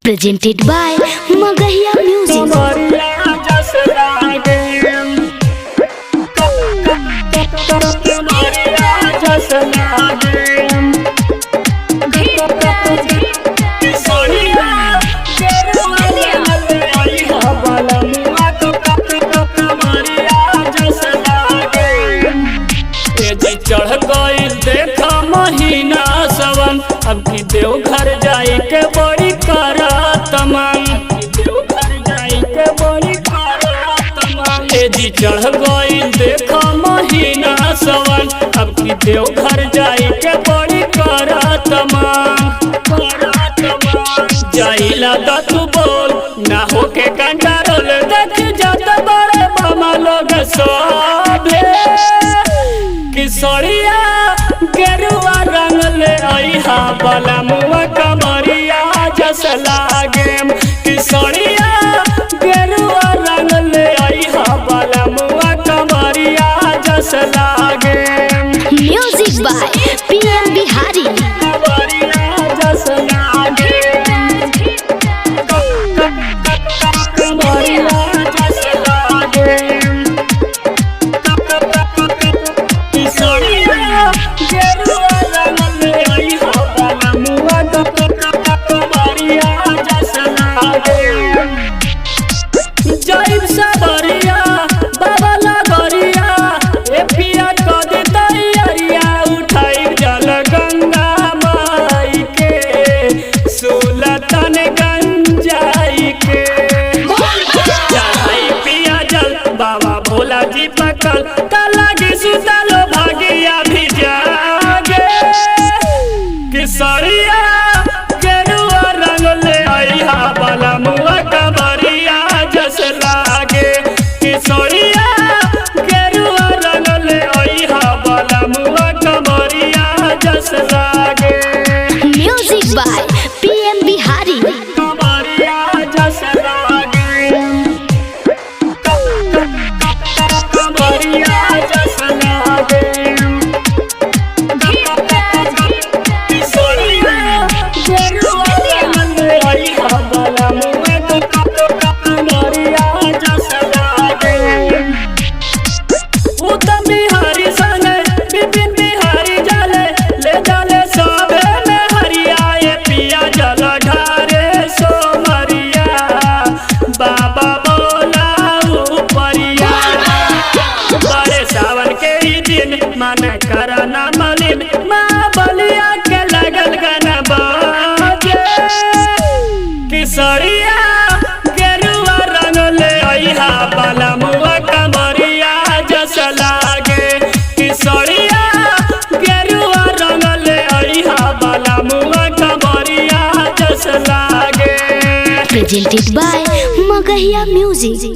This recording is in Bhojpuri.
Presented by Magahia Music. चढ़ गई देखा महीना सवन, अब की देवघर जाई के बड़ी करत मन। देवघर जाई के बड़ी करत मन। जी चढ़ गई देखा महीना सवन, अब की देवघर जाई के बड़ी करत मन। जाई लगा तू बोल ना होके कंट्रोल, देख जात बड़े मामा लोग सोभे। किशोरिया गेरुआ रंग ले आईहा बाला मुआ कमरिया जस लागे। किशोरिया गेरुआ रंग ले आईहा बाला मुआ कमरिया जस लागे। Music by PM Bihari. कमरिया जस लागे। कमरिया जस लागे। बाबा भोला जी पकल लगी सुतलो भागिया भी जागे। किशोरिया गेरुआ रंग ले आईहा बाला मुआ कमरिया जस लागे। किशोरिया गेरुआ रंग ले आईहा बाला मुआ कमरिया जस लागे। Music by PM Bihari. कमरिया जस लागे। मन करना मलिन माँ बलिया के लगल गाना बाजे। किशोरिया गेरुआ रंग ले आईहा बाला मुआ कमरिया जस लागे। किशोरिया गेरुआ रंग ले आईहा बाला मुआ कमरिया जस लागे। Presented by Magahia Music.